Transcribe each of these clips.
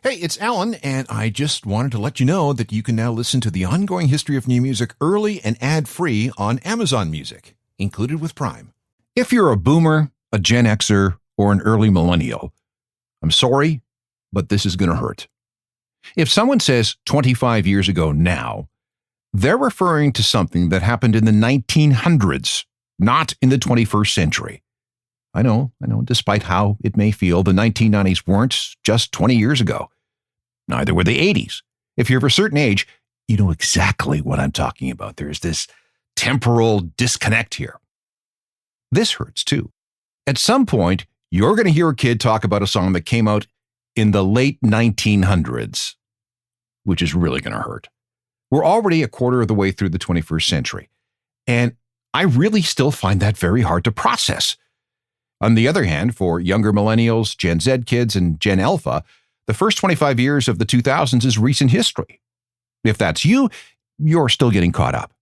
Hey, it's Alan, and I just wanted to let you know that you can now listen to the ongoing history of new music early and ad-free on Amazon Music, included with Prime. If you're a boomer, a Gen Xer, or an early millennial, I'm sorry, but this is going to hurt. If someone says 25 years ago now, they're referring to something that happened in the 1900s, not in the 21st century. I know, despite how it may feel, the 1990s weren't just 20 years ago. Neither were the 80s. If you're of a certain age, you know exactly what I'm talking about. There's this temporal disconnect here. This hurts too. At some point, you're going to hear a kid talk about a song that came out in the late 1900s, which is really going to hurt. We're already a quarter of the way through the 21st century, and I really still find that very hard to process. On the other hand, for younger millennials, Gen Z kids, and Gen Alpha, the first 25 years of the 2000s is recent history. If that's you, you're still getting caught up.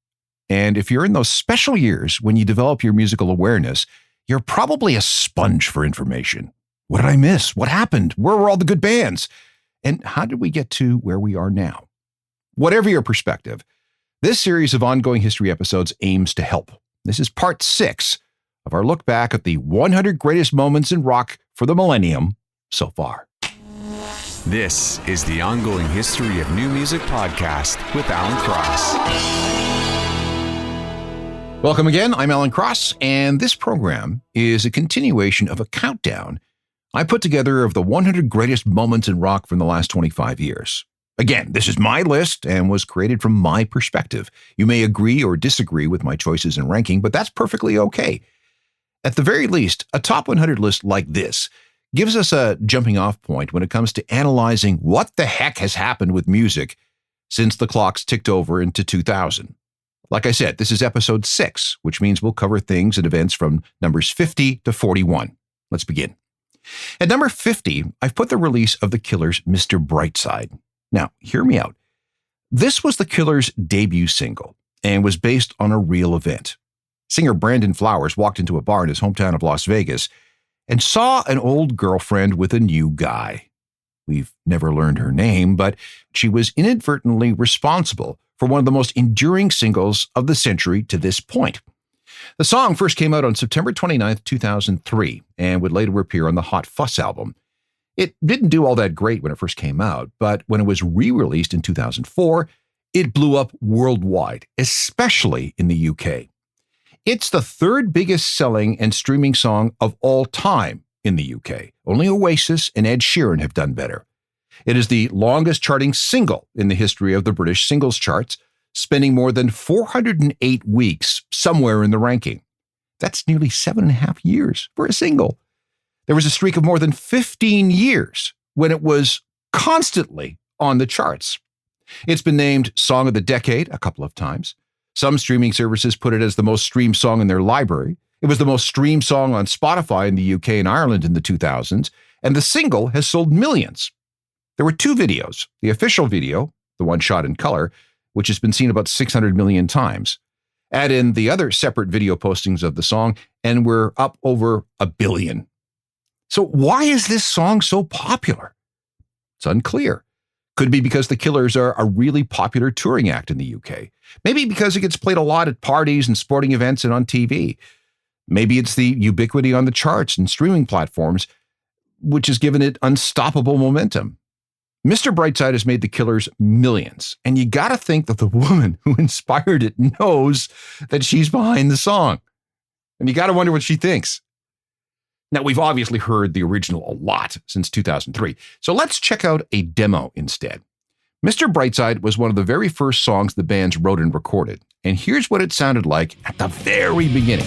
And if you're in those special years when you develop your musical awareness, you're probably a sponge for information. What did I miss? What happened? Where were all the good bands? And how did we get to where we are now? Whatever your perspective, this series of ongoing history episodes aims to help. This is part 6 of our look back at the 100 greatest moments in rock for the millennium so far. This is the Ongoing History of New Music podcast with Alan Cross. Welcome again. I'm Alan Cross, and this program is a continuation of a countdown I put together of the 100 greatest moments in rock from the last 25 years. Again, this is my list and was created from my perspective. You may agree or disagree with my choices and ranking, but that's perfectly okay. At the very least, a top 100 list like this gives us a jumping off point when it comes to analyzing what the heck has happened with music since the clocks ticked over into 2000. Like I said, this is episode 6, which means we'll cover things and events from numbers 50 to 41. Let's begin. At number 50, I've put the release of The Killers' Mr. Brightside. Now, hear me out. This was The Killers' debut single and was based on a real event. Singer Brandon Flowers walked into a bar in his hometown of Las Vegas and saw an old girlfriend with a new guy. We've never learned her name, but she was inadvertently responsible for one of the most enduring singles of the century to this point. The song first came out on September 29th, 2003, and would later appear on the Hot Fuss album. It didn't do all that great when it first came out, but when it was re-released in 2004, it blew up worldwide, especially in the UK. It's the third biggest selling and streaming song of all time in the UK. Only Oasis and Ed Sheeran have done better. It is the longest charting single in the history of the British singles charts, spending more than 408 weeks somewhere in the ranking. That's nearly 7.5 years for a single. There was a streak of more than 15 years when it was constantly on the charts. It's been named Song of the Decade a couple of times. Some streaming services put it as the most streamed song in their library. It was the most streamed song on Spotify in the UK and Ireland in the 2000s, and the single has sold millions. There were 2 videos. The official video, the one shot in color, which has been seen about 600 million times. Add in the other separate video postings of the song, and we're up over 1 billion. So why is this song so popular? It's unclear. Could be because the Killers are a really popular touring act in the UK. Maybe because it gets played a lot at parties and sporting events and on TV. Maybe it's the ubiquity on the charts and streaming platforms, which has given it unstoppable momentum. Mr. Brightside has made the Killers millions, and you gotta think that the woman who inspired it knows that she's behind the song. And you gotta wonder what she thinks. Now, we've obviously heard the original a lot since 2003, so let's check out a demo instead. Mr. Brightside was one of the very first songs the bands wrote and recorded, and here's what it sounded like at the very beginning.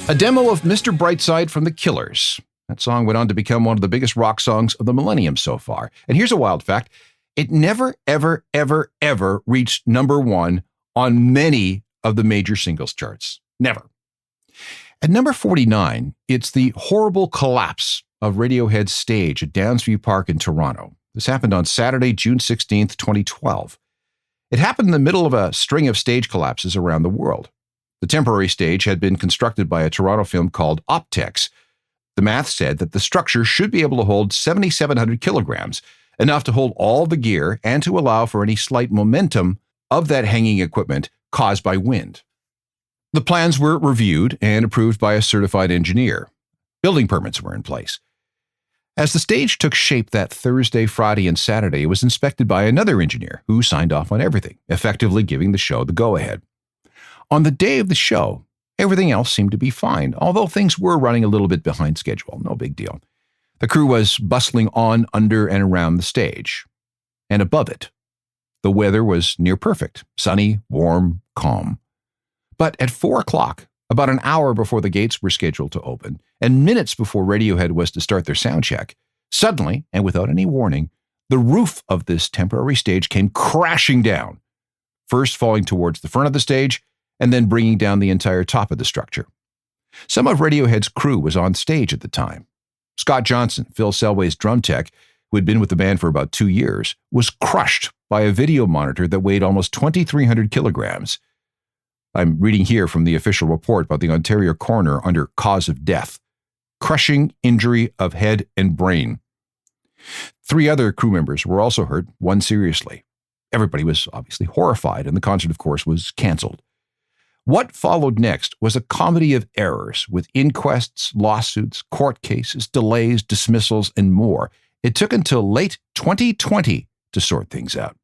A demo of Mr. Brightside from The Killers. That song went on to become one of the biggest rock songs of the millennium so far. And here's a wild fact. It never, ever, ever, ever reached number 1 on many of the major singles charts. Never. At number 49, it's the horrible collapse of Radiohead's stage at Downsview Park in Toronto. This happened on Saturday, June 16th, 2012. It happened in the middle of a string of stage collapses around the world. The temporary stage had been constructed by a Toronto firm called Optex. The math said that the structure should be able to hold 7,700 kilograms, enough to hold all the gear and to allow for any slight momentum of that hanging equipment caused by wind. The plans were reviewed and approved by a certified engineer. Building permits were in place. As the stage took shape that Thursday, Friday, and Saturday, it was inspected by another engineer who signed off on everything, effectively giving the show the go-ahead. On the day of the show, everything else seemed to be fine, although things were running a little bit behind schedule. No big deal. The crew was bustling on, under, and around the stage. And above it, the weather was near perfect, sunny, warm, calm. But at 4 o'clock, about an hour before the gates were scheduled to open, and minutes before Radiohead was to start their sound check, suddenly, and without any warning, the roof of this temporary stage came crashing down, first falling towards the front of the stage, and then bringing down the entire top of the structure. Some of Radiohead's crew was on stage at the time. Scott Johnson, Phil Selway's drum tech, who had been with the band for about 2 years, was crushed by a video monitor that weighed almost 2,300 kilograms. I'm reading here from the official report by the Ontario coroner under cause of death. Crushing injury of head and brain. 3 other crew members were also hurt, one seriously. Everybody was obviously horrified, and the concert, of course, was canceled. What followed next was a comedy of errors with inquests, lawsuits, court cases, delays, dismissals, and more. It took until late 2020 to sort things out.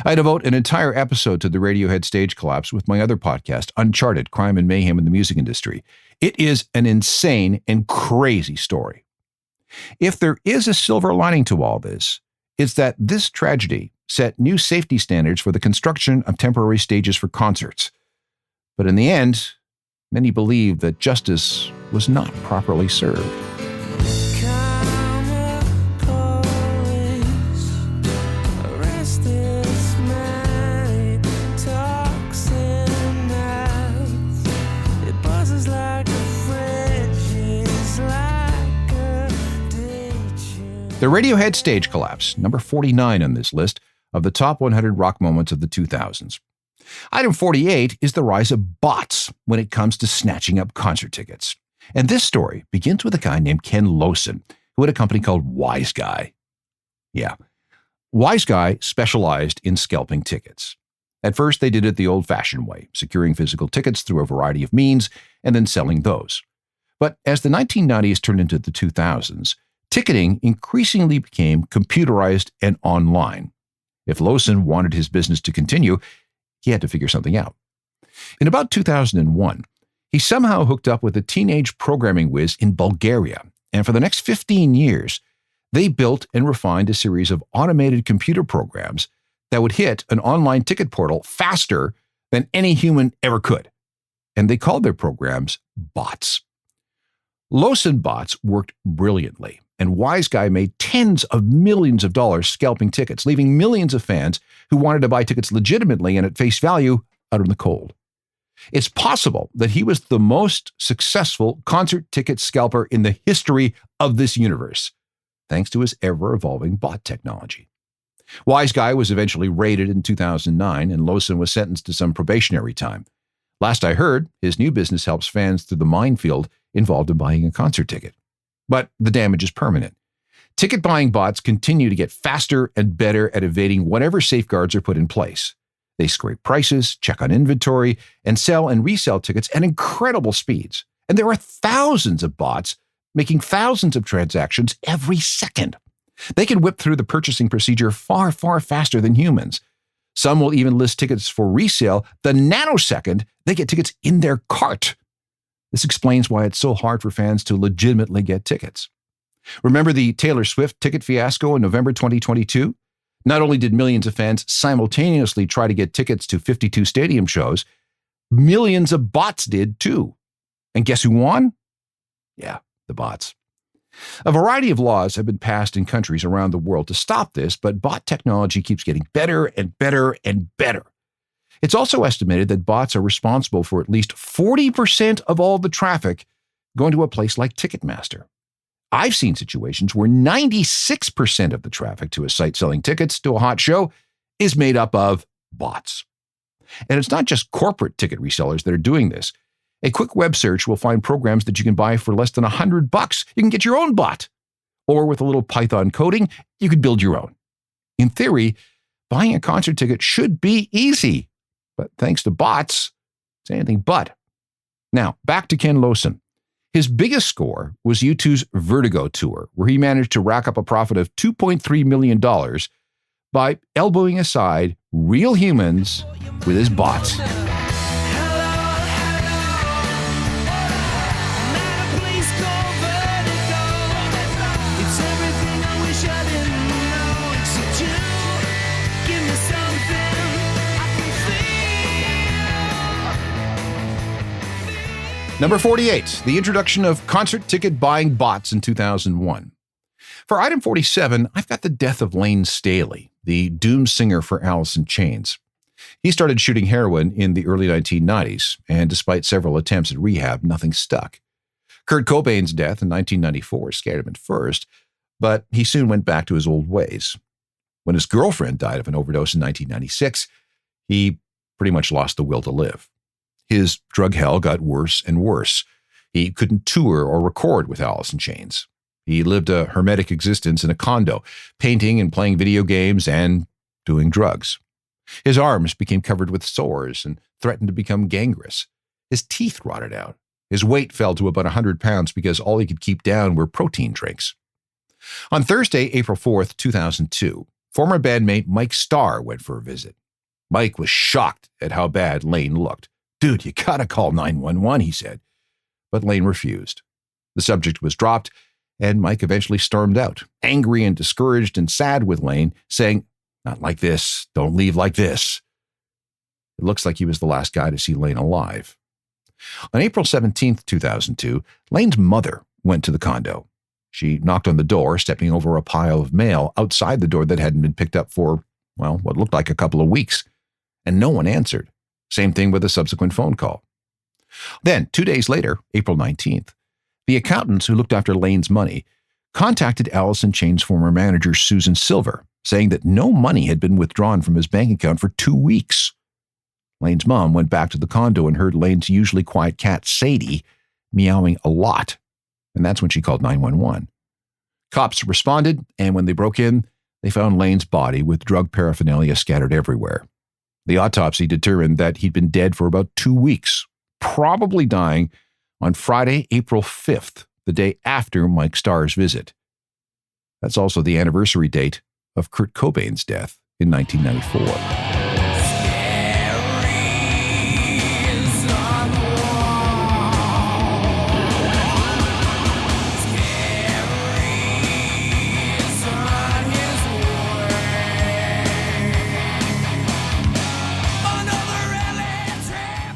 I devote an entire episode to the Radiohead stage collapse with my other podcast, Uncharted: Crime and Mayhem in the Music Industry. It is an insane and crazy story. If there is a silver lining to all this, it's that this tragedy set new safety standards for the construction of temporary stages for concerts. But in the end, many believe that justice was not properly served. The Radiohead stage collapse, number 49 on this list of the top 100 rock moments of the 2000s. Item 48 is the rise of bots when it comes to snatching up concert tickets. And this story begins with a guy named Ken Lowson, who had a company called Wise Guy. Yeah, Wise Guy specialized in scalping tickets. At first, they did it the old-fashioned way, securing physical tickets through a variety of means and then selling those. But as the 1990s turned into the 2000s, ticketing increasingly became computerized and online. If Lowson wanted his business to continue, he had to figure something out. In about 2001, he somehow hooked up with a teenage programming whiz in Bulgaria, and for the next 15 years, they built and refined a series of automated computer programs that would hit an online ticket portal faster than any human ever could. And they called their programs bots. Lowson bots worked brilliantly, and Wise Guy made tens of millions of dollars scalping tickets, leaving millions of fans who wanted to buy tickets legitimately and at face value out in the cold. It's possible that he was the most successful concert ticket scalper in the history of this universe, thanks to his ever-evolving bot technology. Wise Guy was eventually raided in 2009, and Lowson was sentenced to some probationary time. Last I heard, his new business helps fans through the minefield involved in buying a concert ticket. But the damage is permanent. Ticket buying bots continue to get faster and better at evading whatever safeguards are put in place. They scrape prices, check on inventory, and sell and resell tickets at incredible speeds. And there are thousands of bots making thousands of transactions every second. They can whip through the purchasing procedure far, far faster than humans. Some will even list tickets for resale the nanosecond they get tickets in their cart. This explains why it's so hard for fans to legitimately get tickets. Remember the Taylor Swift ticket fiasco in November 2022? Not only did millions of fans simultaneously try to get tickets to 52 stadium shows, millions of bots did too. And guess who won? Yeah, the bots. A variety of laws have been passed in countries around the world to stop this, but bot technology keeps getting better and better and better. It's also estimated that bots are responsible for at least 40% of all the traffic going to a place like Ticketmaster. I've seen situations where 96% of the traffic to a site selling tickets to a hot show is made up of bots. And it's not just corporate ticket resellers that are doing this. A quick web search will find programs that you can buy for less than $100. You can get your own bot. Or with a little Python coding, you could build your own. In theory, buying a concert ticket should be easy. But thanks to bots, it's anything but. Now, back to Ken Lawson. His biggest score was U2's Vertigo tour, where he managed to rack up a profit of $2.3 million by elbowing aside real humans with his bots. Number 48, the introduction of concert ticket buying bots in 2001. For item 47, I've got the death of Lane Staley, the doom singer for Alice in Chains. He started shooting heroin in the early 1990s, and despite several attempts at rehab, nothing stuck. Kurt Cobain's death in 1994 scared him at first, but he soon went back to his old ways. When his girlfriend died of an overdose in 1996, he pretty much lost the will to live. His drug hell got worse and worse. He couldn't tour or record with Alice in Chains. He lived a hermetic existence in a condo, painting and playing video games and doing drugs. His arms became covered with sores and threatened to become gangrenous. His teeth rotted out. His weight fell to about 100 pounds because all he could keep down were protein drinks. On Thursday, April 4th, 2002, former bandmate Mike Starr went for a visit. Mike was shocked at how bad Lane looked. "Dude, you gotta call 911, he said. But Lane refused. The subject was dropped, and Mike eventually stormed out, angry and discouraged and sad with Lane, saying, "Not like this. Don't leave like this." It looks like he was the last guy to see Lane alive. On April 17th, 2002, Lane's mother went to the condo. She knocked on the door, stepping over a pile of mail outside the door that hadn't been picked up for, what looked like a couple of weeks. And no one answered. Same thing with a subsequent phone call. Then, 2 days later, April 19th, the accountants who looked after Lane's money contacted Alice in Chains' former manager, Susan Silver, saying that no money had been withdrawn from his bank account for 2 weeks. Lane's mom went back to the condo and heard Lane's usually quiet cat, Sadie, meowing a lot. And that's when she called 911. Cops responded, and when they broke in, they found Lane's body with drug paraphernalia scattered everywhere. The autopsy determined that he'd been dead for about 2 weeks, probably dying on Friday, April 5th, the day after Mike Starr's visit. That's also the anniversary date of Kurt Cobain's death in 1994.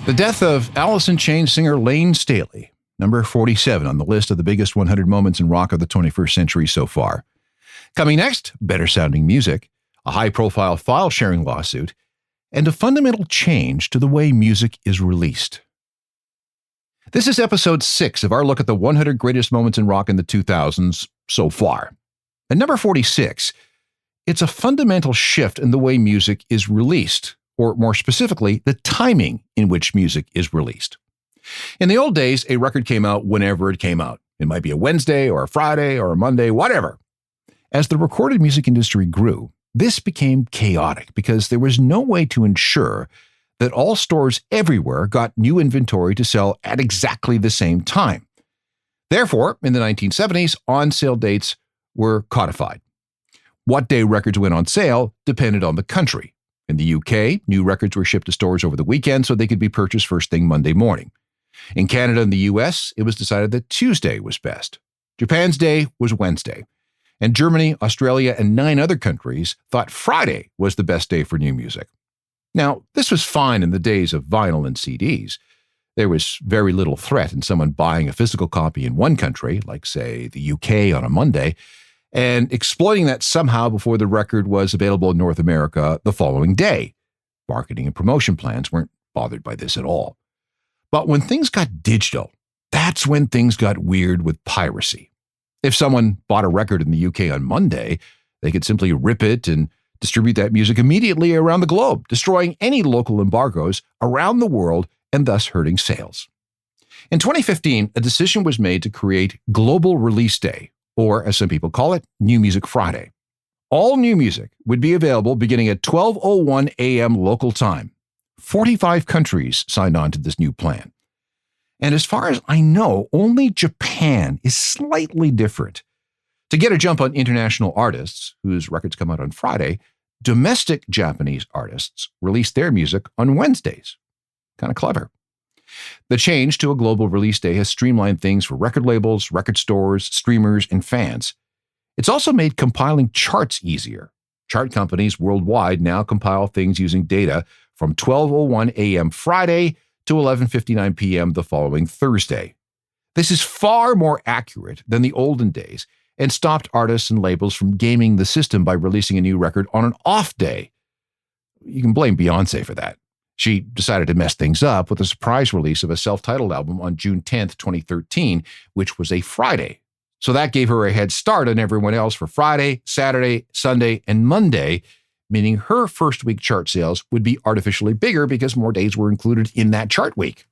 The death of Alice in Chains singer Lane Staley, number 47 on the list of the biggest 100 moments in rock of the 21st century so far. Coming next, better sounding music, a high-profile file-sharing lawsuit, and a fundamental change to the way music is released. This is episode 6 of our look at the 100 greatest moments in rock in the 2000s so far. At number 46, it's a fundamental shift in the way music is released, or more specifically, the timing in which music is released. In the old days, a record came out whenever it came out. It might be a Wednesday or a Friday or a Monday, whatever. As the recorded music industry grew, this became chaotic because there was no way to ensure that all stores everywhere got new inventory to sell at exactly the same time. Therefore, in the 1970s, on-sale dates were codified. What day records went on sale depended on the country. In the UK, new records were shipped to stores over the weekend so they could be purchased first thing Monday morning. In Canada and the US, it was decided that Tuesday was best. Japan's day was Wednesday. And Germany, Australia, and 9 other countries thought Friday was the best day for new music. Now, this was fine in the days of vinyl and CDs. There was very little threat in someone buying a physical copy in one country, like, say, the UK on a Monday, and exploiting that somehow before the record was available in North America the following day. Marketing and promotion plans weren't bothered by this at all. But when things got digital, that's when things got weird with piracy. If someone bought a record in the UK on Monday, they could simply rip it and distribute that music immediately around the globe, destroying any local embargoes around the world and thus hurting sales. In 2015, a decision was made to create Global Release Day, or as some people call it, New Music Friday. All new music would be available beginning at 12:01 a.m. local time. 45 countries signed on to this new plan. And as far as I know, only Japan is slightly different. To get a jump on international artists, whose records come out on Friday, domestic Japanese artists release their music on Wednesdays. Kind of clever. The change to a global release day has streamlined things for record labels, record stores, streamers, and fans. It's also made compiling charts easier. Chart companies worldwide now compile things using data from 12:01 a.m. Friday to 11:59 p.m. the following Thursday. This is far more accurate than the olden days and stopped artists and labels from gaming the system by releasing a new record on an off day. You can blame Beyoncé for that. She decided to mess things up with a surprise release of a self-titled album on June 10th, 2013, which was a Friday. So that gave her a head start on everyone else for Friday, Saturday, Sunday, and Monday, meaning her first week chart sales would be artificially bigger because more days were included in that chart week.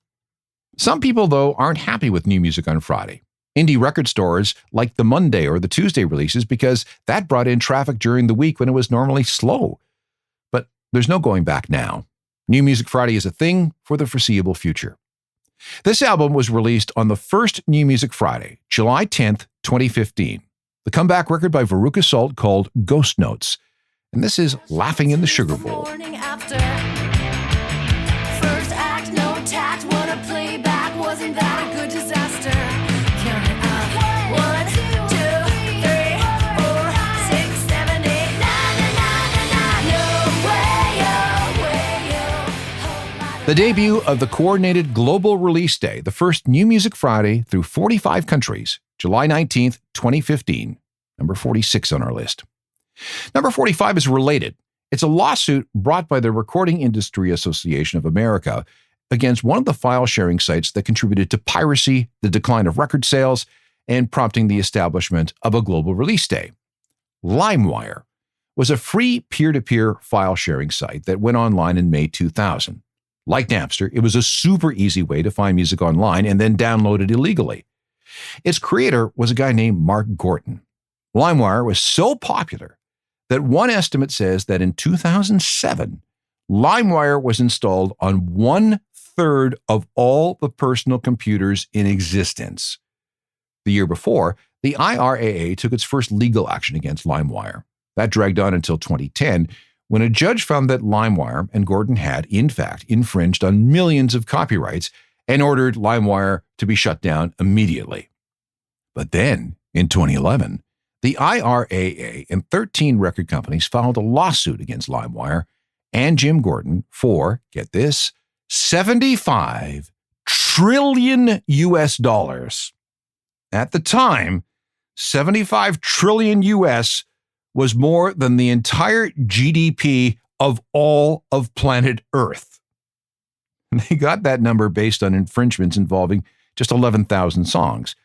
Some people, though, aren't happy with new music on Friday. Indie record stores like the Monday or the Tuesday releases because that brought in traffic during the week when it was normally slow. But there's no going back now. New Music Friday is a thing for the foreseeable future. This album was released on the first New Music Friday, July 10th, 2015. The comeback record by Veruca Salt called Ghost Notes. And this is Laughing in the Sugar Bowl. After. First act, no tact, wanna play back, wasn't that a good disaster? Count it up. 1, 2, 3, 4, 6, 7, 8, 9, 9, 9, 9, 9. No way, oh, way, oh. The debut of the coordinated global release day, the first New Music Friday through 45 countries, July 19th, 2015, number 46 on our list. Number 45 is related. It's a lawsuit brought by the Recording Industry Association of America against one of the file-sharing sites that contributed to piracy, the decline of record sales, and prompting the establishment of a global release day. LimeWire was a free peer-to-peer file-sharing site that went online in May 2000. Like Napster, it was a super easy way to find music online and then download it illegally. Its creator was a guy named Mark Gorton. LimeWire was so popular that one estimate says that in 2007, LimeWire was installed on 1/3 of all the personal computers in existence. The year before, the IRAA took its first legal action against LimeWire. That dragged on until 2010, when a judge found that LimeWire and Gorton had, in fact, infringed on millions of copyrights and ordered LimeWire to be shut down immediately. But then, in 2011, the IRAA and 13 record companies filed a lawsuit against LimeWire and Jim Gorton for, get this, $75 trillion US. At the time, 75 trillion US was more than the entire GDP of all of planet Earth. And they got that number based on infringements involving just 11,000 songs.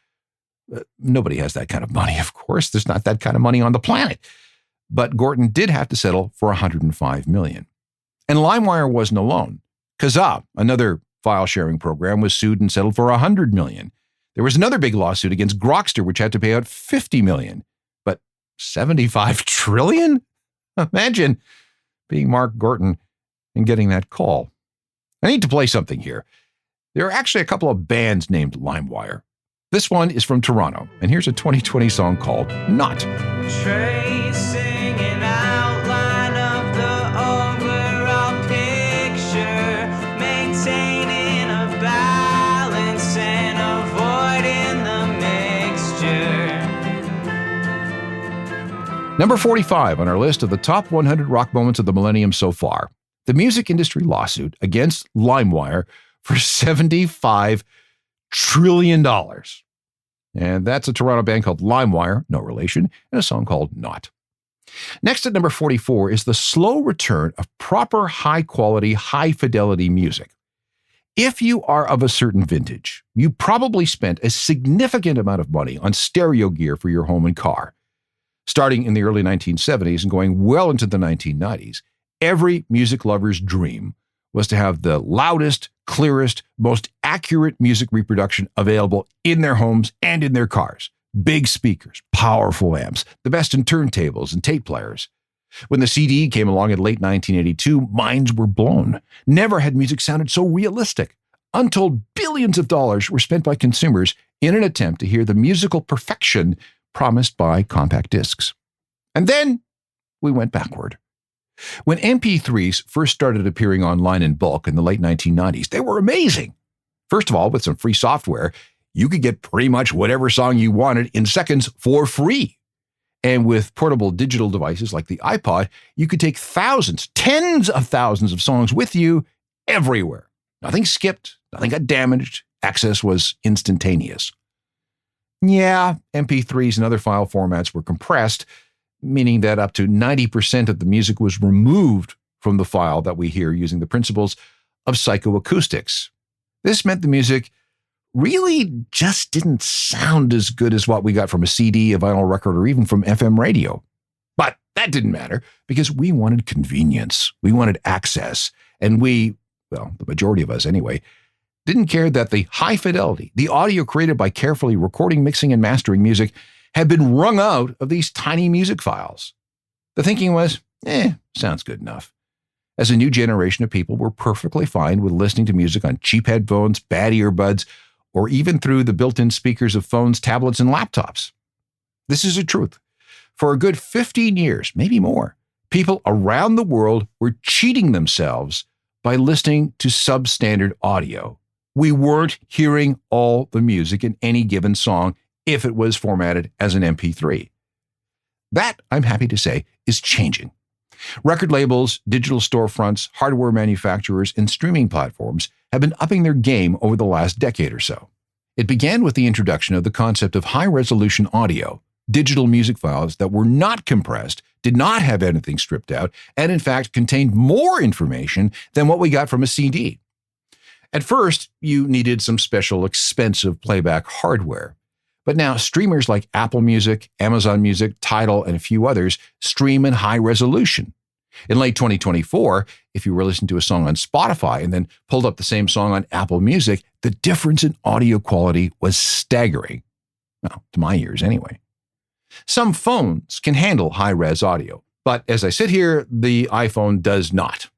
Nobody has that kind of money, of course. There's not that kind of money on the planet. But Gorton did have to settle for $105 million. And LimeWire wasn't alone. Kazaa, another file-sharing program, was sued and settled for $100 million. There was another big lawsuit against Grokster, which had to pay out $50 million. But $75 trillion? Imagine being Mark Gorton and getting that call. I need to play something here. There are actually a couple of bands named LimeWire. This one is from Toronto, and here's a 2020 song called Not. Tracing an outline of the overall picture, maintaining a balance and avoiding the mixture. Number 45 on our list of the top 100 rock moments of the millennium so far. The music industry lawsuit against LimeWire for $75 trillion. And that's a Toronto band called LimeWire, no relation, and a song called Not. Next at number 44 is the slow return of proper high-quality, high-fidelity music. If you are of a certain vintage, you probably spent a significant amount of money on stereo gear for your home and car. Starting in the early 1970s and going well into the 1990s, every music lover's dream was to have the loudest, clearest, most accurate music reproduction available in their homes and in their cars. Big speakers, powerful amps, the best in turntables and tape players. When the CD came along in late 1982, minds were blown. Never had music sounded so realistic. Untold billions of dollars were spent by consumers in an attempt to hear the musical perfection promised by compact discs. And then we went backward. When MP3s first started appearing online in bulk in the late 1990s, they were amazing. First of all, with some free software, you could get pretty much whatever song you wanted in seconds for free. And with portable digital devices like the iPod, you could take thousands, tens of thousands of songs with you everywhere. Nothing skipped, nothing got damaged. Access was instantaneous. Yeah, MP3s and other file formats were compressed, meaning that up to 90% of the music was removed from the file that we hear using the principles of psychoacoustics. This meant the music really just didn't sound as good as what we got from a CD, a vinyl record, or even from FM radio. But that didn't matter because we wanted convenience. We wanted access. And we, well, the majority of us anyway, didn't care that the high fidelity, the audio created by carefully recording, mixing, and mastering music had been wrung out of these tiny music files. The thinking was, sounds good enough. As a new generation of people were perfectly fine with listening to music on cheap headphones, bad earbuds, or even through the built-in speakers of phones, tablets, and laptops. This is the truth. For a good 15 years, maybe more, people around the world were cheating themselves by listening to substandard audio. We weren't hearing all the music in any given song if it was formatted as an MP3. That, I'm happy to say, is changing. Record labels, digital storefronts, hardware manufacturers, and streaming platforms have been upping their game over the last decade or so. It began with the introduction of the concept of high-resolution audio, digital music files that were not compressed, did not have anything stripped out, and in fact contained more information than what we got from a CD. At first, you needed some special expensive playback hardware. But now streamers like Apple Music, Amazon Music, Tidal, and a few others stream in high resolution. In late 2024, if you were listening to a song on Spotify and then pulled up the same song on Apple Music, the difference in audio quality was staggering. Well, to my ears anyway. Some phones can handle high-res audio, but as I sit here, the iPhone does not.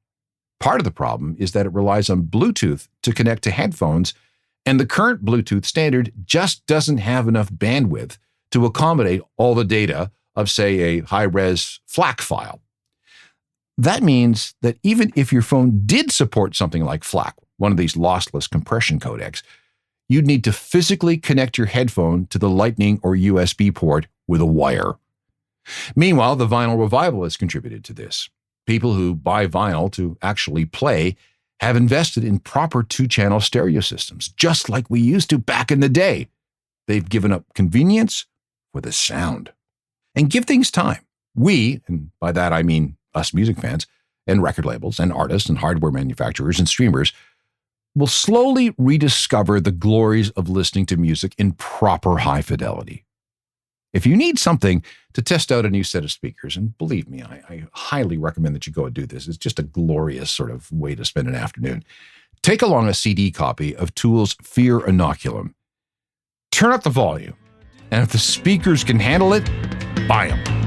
Part of the problem is that it relies on Bluetooth to connect to headphones, and the current Bluetooth standard just doesn't have enough bandwidth to accommodate all the data of, say, a high-res FLAC file. That means that even if your phone did support something like FLAC, one of these lossless compression codecs, you'd need to physically connect your headphone to the Lightning or USB port with a wire. Meanwhile, the vinyl revival has contributed to this. People who buy vinyl to actually play have invested in proper two-channel stereo systems, just like we used to back in the day. They've given up convenience for the sound. And give things time. We, and by that I mean us music fans, and record labels, and artists, and hardware manufacturers, and streamers, will slowly rediscover the glories of listening to music in proper high fidelity. If you need something to test out a new set of speakers, and believe me, I highly recommend that you go and do this. It's just a glorious sort of way to spend an afternoon. Take along a CD copy of Tool's Fear Inoculum. Turn up the volume, and if the speakers can handle it, buy them.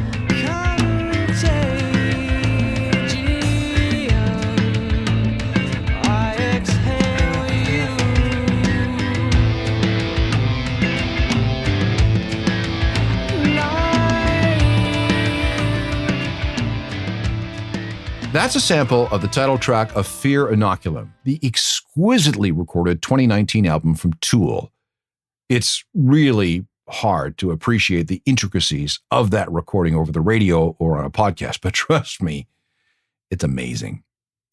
That's a sample of the title track of Fear Inoculum, the exquisitely recorded 2019 album from Tool. It's really hard to appreciate the intricacies of that recording over the radio or on a podcast, but trust me, it's amazing.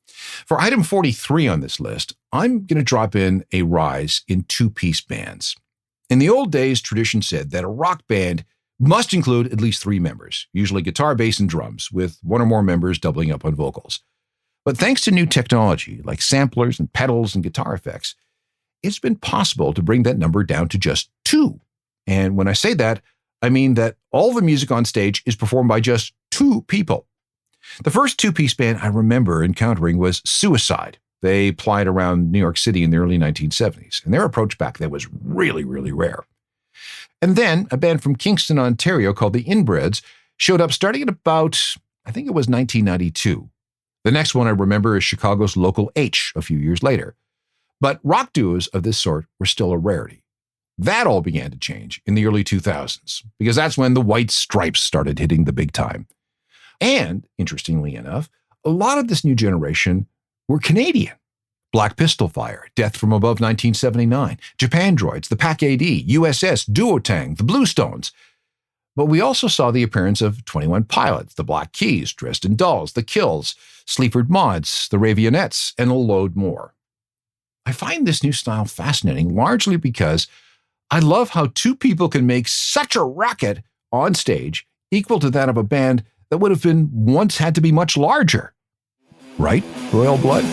For item 43 on this list, I'm going to drop in a rise in two-piece bands. In the old days, tradition said that a rock band must include at least three members, usually guitar, bass, and drums, with one or more members doubling up on vocals. But thanks to new technology like samplers and pedals and guitar effects, it's been possible to bring that number down to just 2. And when I say that, I mean that all the music on stage is performed by just 2 people. The first 2-piece band I remember encountering was Suicide. They plied around New York City in the early 1970s, and their approach back then was really, really rare. And then a band from Kingston, Ontario called the Inbreds showed up starting at about, I think it was 1992. The next one I remember is Chicago's Local H a few years later. But rock duos of this sort were still a rarity. That all began to change in the early 2000s, because that's when the White Stripes started hitting the big time. And, interestingly enough, a lot of this new generation were Canadian. Black Pistol Fire, Death from Above 1979, Japan Droids, the Pac-AD, USS, Duotang, the Bluestones. But we also saw the appearance of 21 Pilots, the Black Keys, Dresden Dolls, the Kills, Sleaford Mods, the Ravionettes, and a load more. I find this new style fascinating largely because I love how 2 people can make such a racket on stage equal to that of a band that would have been once had to be much larger. Right, Royal Blood?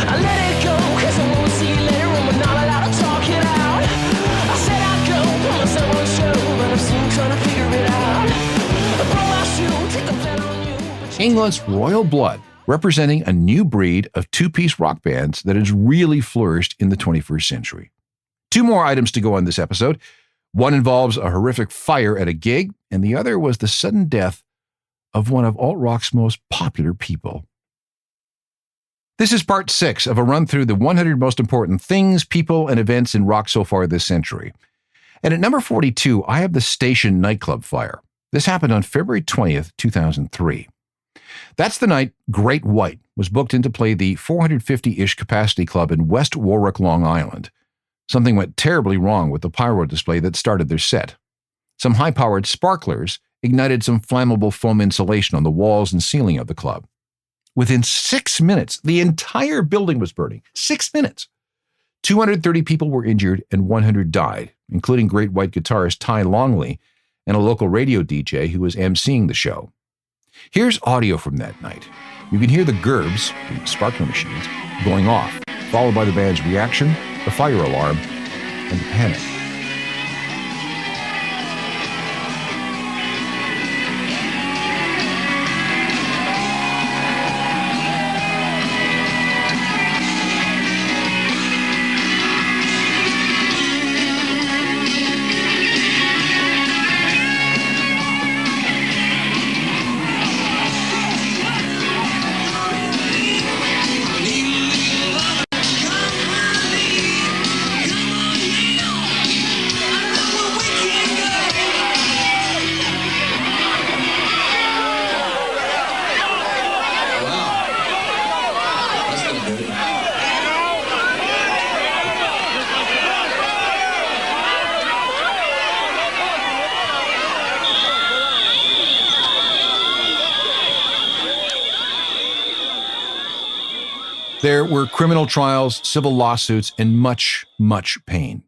I let it go, 'cause I won't see you later when we're not allowed to talk it out. I said I'd go, put myself on show, but I'm still trying to figure it out. I blow my shoe, take the plan on you. England's Royal Blood, representing a new breed of 2-piece rock bands that has really flourished in the 21st century. 2 more items to go on this episode. One involves a horrific fire at a gig, and the other was the sudden death of one of alt-rock's most popular people. This is part 6 of a run through the 100 most important things, people, and events in rock so far this century. And at number 42, I have the Station nightclub fire. This happened on February 20th, 2003. That's the night Great White was booked in to play the 450-ish capacity club in West Warwick, Long Island. Something went terribly wrong with the pyro display that started their set. Some high-powered sparklers ignited some flammable foam insulation on the walls and ceiling of the club. Within 6 minutes, the entire building was burning. 6 minutes. 230 people were injured and 100 died, including Great White guitarist Ty Longley and a local radio DJ who was emceeing the show. Here's audio from that night. You can hear the gerbs, the sparkler machines, going off, followed by the band's reaction, the fire alarm, and the panic. There were criminal trials, civil lawsuits, and much, much pain.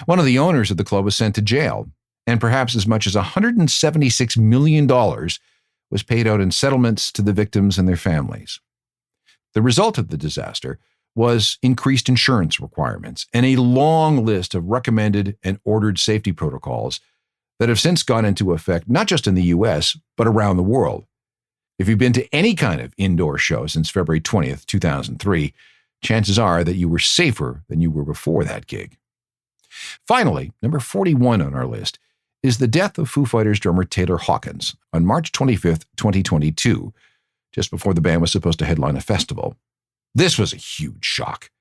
One of the owners of the club was sent to jail, and perhaps as much as $176 million was paid out in settlements to the victims and their families. The result of the disaster was increased insurance requirements and a long list of recommended and ordered safety protocols that have since gone into effect not just in the U.S., but around the world. If you've been to any kind of indoor show since February 20th, 2003, chances are that you were safer than you were before that gig. Finally, number 41 on our list is the death of Foo Fighters drummer Taylor Hawkins on March 25th, 2022, just before the band was supposed to headline a festival. This was a huge shock.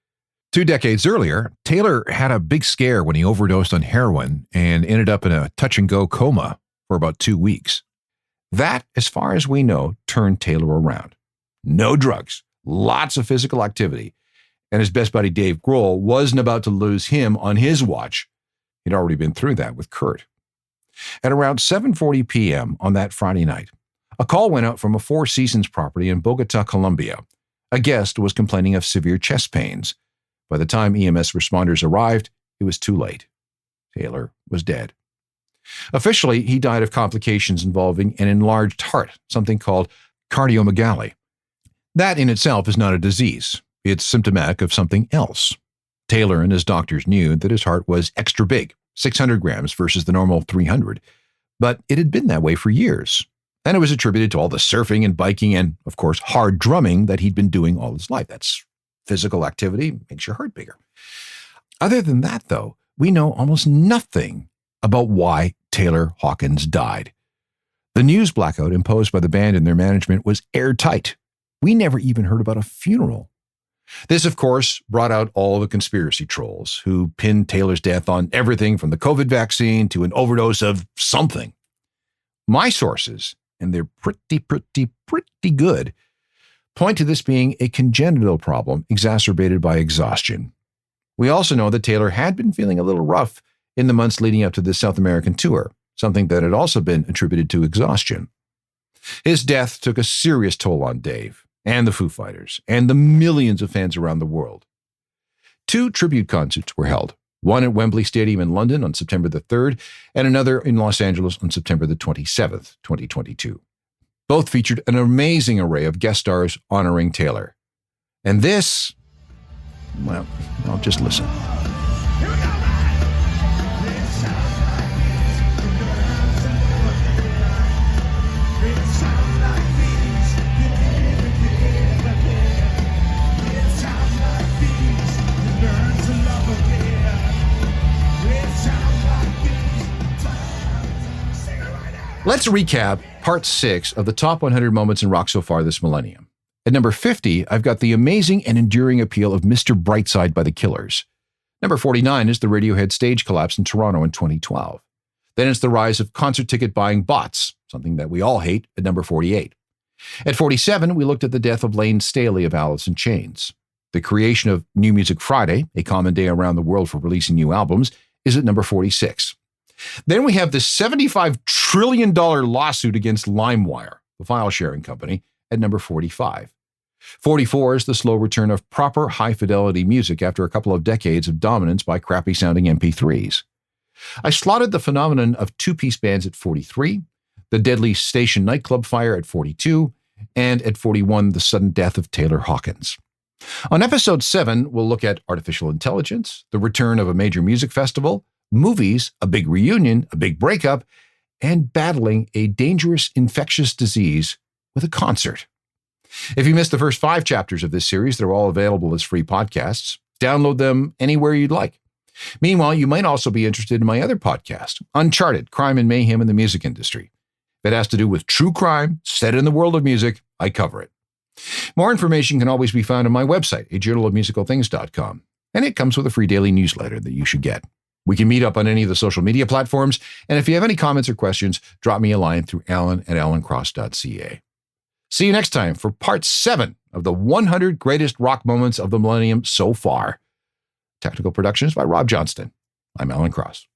2 decades earlier, Taylor had a big scare when he overdosed on heroin and ended up in a touch-and-go coma for about 2 weeks. That, as far as we know, turned Taylor around. No drugs, lots of physical activity, and his best buddy Dave Grohl wasn't about to lose him on his watch. He'd already been through that with Kurt. At around 7:40 p.m. on that Friday night, a call went out from a Four Seasons property in Bogota, Colombia. A guest was complaining of severe chest pains. By the time EMS responders arrived, it was too late. Taylor was dead. Officially, he died of complications involving an enlarged heart, something called cardiomegaly. That in itself is not a disease. It's symptomatic of something else. Taylor and his doctors knew that his heart was extra big, 600 grams versus the normal 300, but it had been that way for years. And it was attributed to all the surfing and biking and, of course, hard drumming that he'd been doing all his life. That's physical activity, makes your heart bigger. Other than that, though, we know almost nothing about why Taylor Hawkins died. The news blackout imposed by the band and their management was airtight. We never even heard about a funeral. This, of course, brought out all the conspiracy trolls who pinned Taylor's death on everything from the COVID vaccine to an overdose of something. My sources, and they're pretty good, point to this being a congenital problem exacerbated by exhaustion. We also know that Taylor had been feeling a little rough in the months leading up to the South American tour, something that had also been attributed to exhaustion. His death took a serious toll on Dave and the Foo Fighters and the millions of fans around the world. 2 tribute concerts were held, one at Wembley Stadium in London on September the 3rd and another in Los Angeles on September the 27th, 2022. Both featured an amazing array of guest stars honoring Taylor. And this, well, I'll just listen. Let's recap part 6 of the top 100 moments in rock so far this millennium. At number 50, I've got the amazing and enduring appeal of Mr. Brightside by the Killers. Number 49 is the Radiohead stage collapse in Toronto in 2012. Then it's the rise of concert ticket buying bots, something that we all hate, at number 48. At 47, we looked at the death of Lane Staley of Alice in Chains. The creation of New Music Friday, a common day around the world for releasing new albums, is at number 46. Then we have the $75 trillion lawsuit against LimeWire, the file-sharing company, at number 45. 44 is the slow return of proper high-fidelity music after a couple of decades of dominance by crappy-sounding MP3s. I slotted the phenomenon of two-piece bands at 43, the deadly station nightclub fire at 42, and at 41, the sudden death of Taylor Hawkins. On episode 7, we'll look at artificial intelligence, the return of a major music festival, movies, a big reunion, a big breakup, and battling a dangerous infectious disease with a concert. If you missed the first 5 chapters of this series, they're all available as free podcasts. Download them anywhere you'd like. Meanwhile, you might also be interested in my other podcast, Uncharted, Crime and Mayhem in the Music Industry. If it has to do with true crime set in the world of music, I cover it. More information can always be found on my website, ajournalofmusicalthings.com, and it comes with a free daily newsletter that you should get. We can meet up on any of the social media platforms, and if you have any comments or questions, drop me a line through alan@alancross.ca. See you next time for part 7 of the 100 greatest rock moments of the millennium so far. Technical productions by Rob Johnston. I'm Alan Cross.